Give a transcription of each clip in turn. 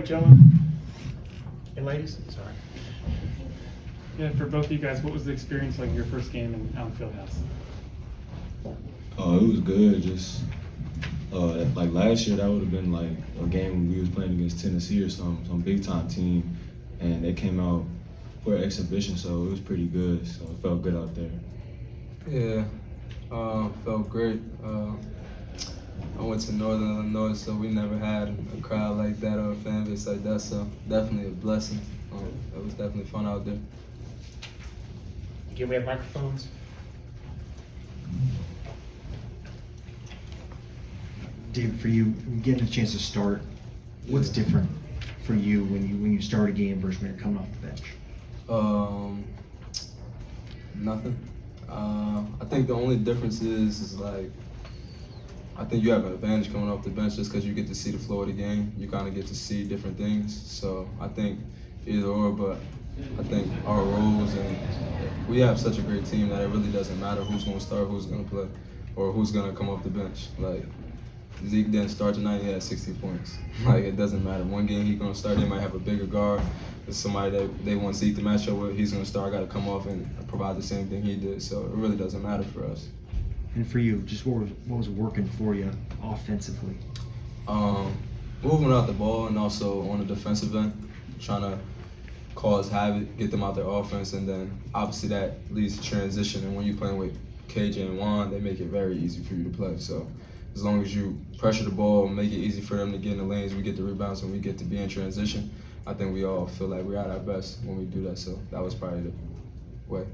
Gentlemen and ladies, sorry. Yeah, for both of you guys, what was the experience like your first game out in Fieldhouse? It was good. Just like last year, that would have been like a game when we was playing against Tennessee or some big time team, and they came out for an exhibition, so it was pretty good. So it felt good out there. Yeah, felt great. I went to Northern Illinois, so we never had a crowd like that or a fan base like that, so definitely a blessing. It was definitely fun out there. Again, we have microphones. David, for you, getting a chance to start, what's different for you when you start a game versus when you're coming off the bench? Nothing. I think the only difference is like, I think you have an advantage coming off the bench just because you get to see the flow of the game. You kind of get to see different things. So I think either or, but I think our roles, and we have such a great team that it really doesn't matter who's going to start, who's going to play, or who's going to come off the bench. Like, Zeke didn't start tonight, he had 60 points. Like, it doesn't matter. One game he's going to start, they might have a bigger guard. There's somebody that they want Zeke to match up with, he's going to start, got to come off and provide the same thing he did. So it really doesn't matter for us. And for you, just what was working for you offensively? Moving out the ball and also on the defensive end, trying to cause havoc, get them out their offense, and then obviously that leads to transition. And when you're playing with KJ and Juan, they make it very easy for you to play. So as long as you pressure the ball, make it easy for them to get in the lanes, we get the rebounds, and we get to be in transition, I think we all feel like we're at our best when we do that. So that was probably the way.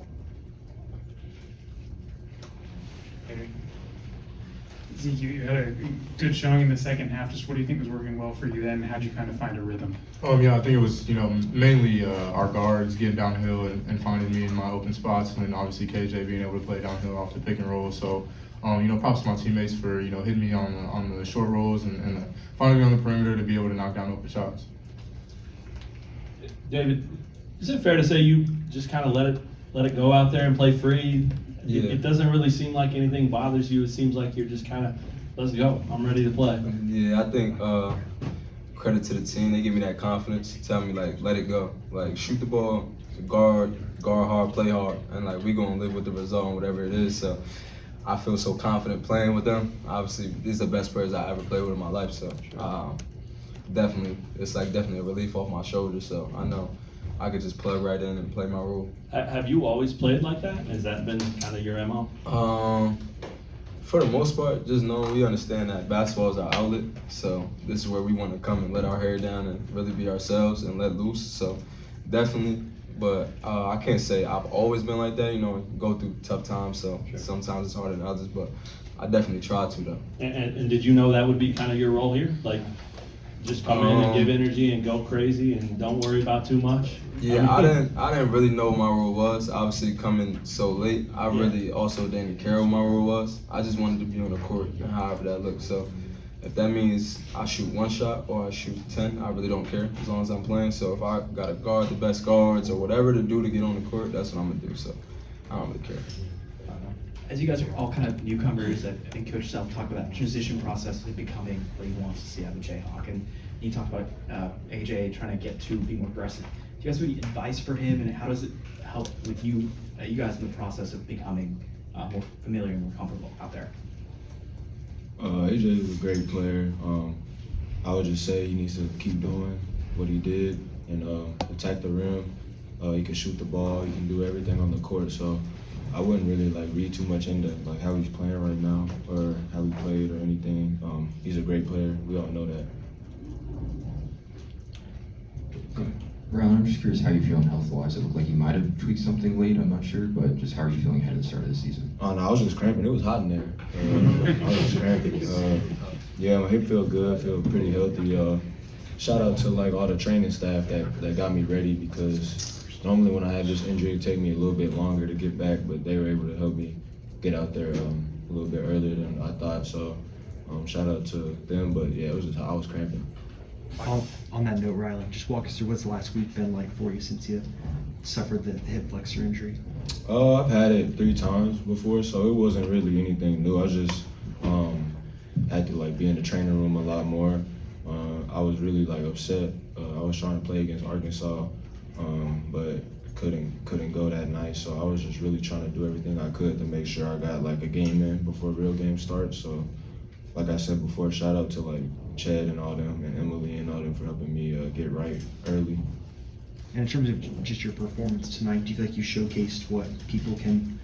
Zeke, you had a good showing in the second half. Just what do you think was working well for you then? How'd you kind of find a rhythm? Yeah, I think it was, mainly our guards getting downhill and finding me in my open spots, and then obviously KJ being able to play downhill off the pick and roll. So, props to my teammates for, hitting me on the short rolls and finding me on the perimeter to be able to knock down open shots. David, is it fair to say you just kind of let it go out there and play free? Yeah. It doesn't really seem like anything bothers you. It seems like you're just kind of, let's go, I'm ready to play. Yeah, I think credit to the team. They give me that confidence, tell me, like, let it go. Like, shoot the ball, guard hard, play hard, and, like, we going to live with the result and whatever it is. So I feel so confident playing with them. Obviously, these are the best players I ever played with in my life. So definitely, it's like definitely a relief off my shoulders. So I know I could just plug right in and play my role. Have you always played like that? Has that been kind of your MO? For the most part, just knowing we understand that basketball is our outlet. So this is where we want to come and let our hair down and really be ourselves and let loose. So definitely, but I can't say I've always been like that. Go through tough times. So sometimes it's harder than others, but I definitely try to though. And did you know that would be kind of your role here? Like, just come in and give energy and go crazy and don't worry about too much? Yeah, I didn't really know what my role was. Obviously, coming so late, I really also didn't care what my role was. I just wanted to be on the court and however that looked. So if that means I shoot one shot or I shoot 10, I really don't care as long as I'm playing. So if I got to guard the best guards or whatever to do to get on the court, that's what I'm going to do. So I don't really care. As you guys are all kind of newcomers, I think Coach Self talked about that transition process of becoming what he wants to see out of a Jayhawk. And you talked about AJ trying to get to be more aggressive. Do you guys have any advice for him, and how does it help with you guys in the process of becoming more familiar and more comfortable out there? AJ is a great player. I would just say he needs to keep doing what he did and attack the rim. He can shoot the ball. He can do everything on the court. So I wouldn't really read too much into how he's playing right now or how he played or anything. He's a great player. We all know that. Rylan, I'm just curious how you're feeling health-wise. It looked like you might have tweaked something late, I'm not sure, but just how are you feeling ahead of the start of the season? Oh, no, I was just cramping. It was hot in there. I was just cramping. Yeah, my hip feel good, feel pretty healthy. Shout out to all the training staff that got me ready, because normally when I had this injury, it'd take me a little bit longer to get back, but they were able to help me get out there a little bit earlier than I thought. So shout out to them, but yeah, I was cramping. On that note, Rylan, just walk us through what's the last week been like for you since you suffered the hip flexor injury? I've had it 3 times before, so it wasn't really anything new. I just had to be in the training room a lot more. I was really like upset. I was trying to play against Arkansas, but couldn't go that night. So I was just really trying to do everything I could to make sure I got like a game in before real game starts. So like I said before, shout out to like Chad and all them and Emily and all them for helping me get right early. And in terms of just your performance tonight, do you feel like you showcased what people can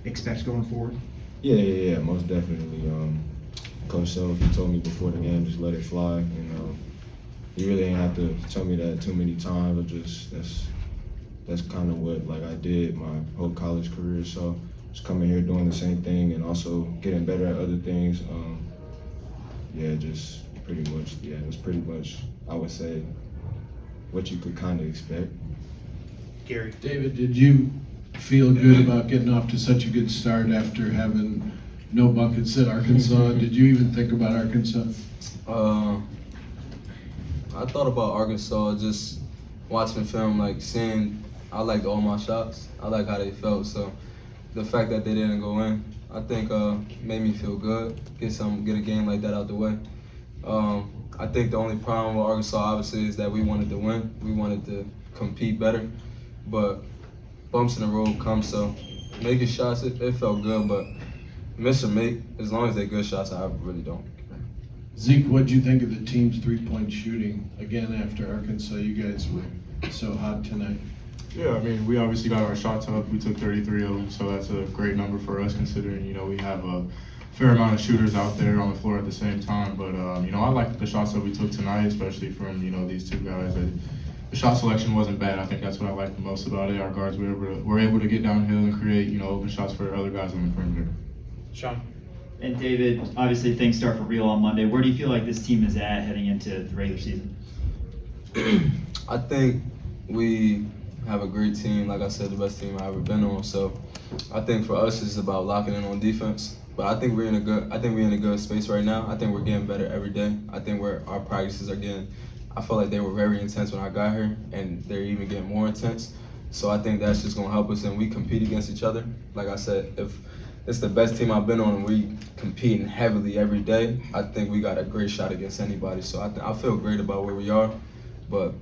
expect going forward? Yeah, most definitely. Coach Self, he told me before the game, just let it fly. And he really ain't have to tell me that too many times, but just that's kind of what like I did my whole college career. So just coming here doing the same thing and also getting better at other things. Just pretty much, it was pretty much, I would say, what you could kind of expect. Gary. David, did you feel good about getting off to such a good start after having no buckets at Arkansas? Did you even think about Arkansas? I thought about Arkansas, just watching the film, like seeing, I liked all my shots. I like how they felt, so the fact that they didn't go in, I think made me feel good, get a game like that out the way. I think the only problem with Arkansas, obviously, is that we wanted to win. We wanted to compete better, but bumps in the road come, so making shots, it felt good, but miss or make, as long as they're good shots, I really don't care. Zeke, what'd you think of the team's three-point shooting? Again, after Arkansas, you guys were so hot tonight. Yeah, I mean, we obviously got our shots up. We took 33 of them, so that's a great number for us considering, we have a fair amount of shooters out there on the floor at the same time. But, I liked the shots that we took tonight, especially from, these two guys. The shot selection wasn't bad. I think that's what I liked the most about it. Our guards were able to get downhill and create, open shots for other guys on the perimeter. Sean. And David, obviously things start for real on Monday. Where do you feel like this team is at heading into the regular season? I think we have a great team. Like I said, the best team I've ever been on. So I think for us it's about locking in on defense. But I think we're in a good space right now. I think we're getting better every day. I think our practices are getting, I felt like they were very intense when I got here, and they're even getting more intense. So I think that's just gonna help us, and we compete against each other. Like I said, if it's the best team I've been on and we competing heavily every day, I think we got a great shot against anybody. So I feel great about where we are, but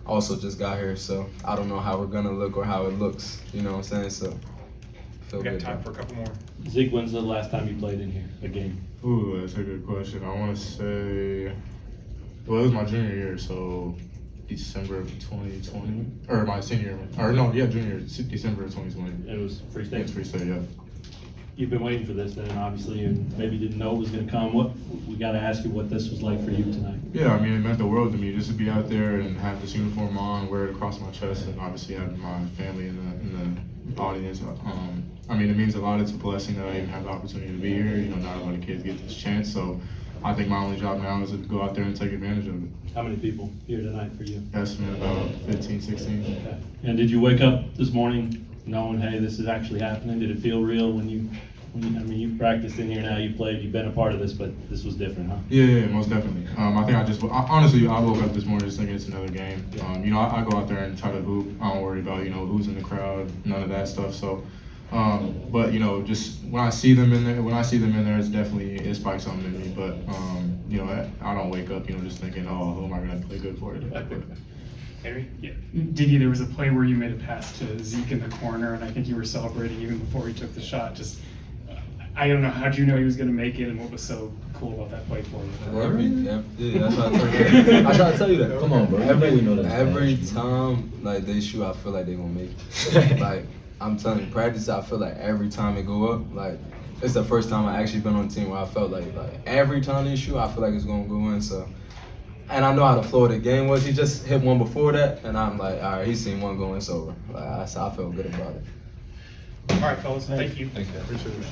I also just got here, so I don't know how we're gonna look or how it looks. You know what I'm saying? So I feel We got good. time for a couple more. Zeke, when's the last time you played in here, a game? Ooh, that's a good question. I want to say, well, it was my junior year, so December of 2020, or my senior year, or no, yeah, junior year, December of 2020. It was Free State. It's Free State, yeah. You've been waiting for this then, obviously, and maybe didn't know it was gonna come. We gotta ask you what this was like for you tonight. Yeah, I mean, it meant the world to me just to be out there and have this uniform on, wear it across my chest, and obviously have my family in the audience. I mean, it means a lot. It's a blessing that I even have the opportunity to be here. Not a lot of kids get this chance, so I think my only job now is to go out there and take advantage of it. How many people here tonight for you? Estimate about 15, 16. Okay. And did you wake up this morning knowing, hey, this is actually happening? Did it feel real when you you practiced in here now, you played, you've been a part of this, but this was different, huh? Yeah, most definitely. I think honestly, I woke up this morning just thinking it's another game. I go out there and try to hoop. I don't worry about, who's in the crowd, none of that stuff. So, but just when I see them in there, it's definitely, it spikes something in me. But, I don't wake up, just thinking, oh, who am I going to play good for today? Henry? Yeah. Diggy, there was a play where you made a pass to Zeke in the corner, and I think you were celebrating even before he took the shot. Just, I don't know, how'd you know he was going to make it, and what was so cool about that play for you? That's what I told you. I try to tell you that. Come on, bro. We know that. Every time like they shoot, I feel like they gonna make it. Like I'm telling you, practice, I feel like every time it go up, like it's the first time I actually been on a team where I felt like every time they shoot, I feel like it's gonna go in. So, and I know how the flow of the game was. He just hit one before that, and I'm like, all right, he's seen one go, it's over. Like I felt good about it. All right, fellas, thank you. Thanks, guys. Appreciate it.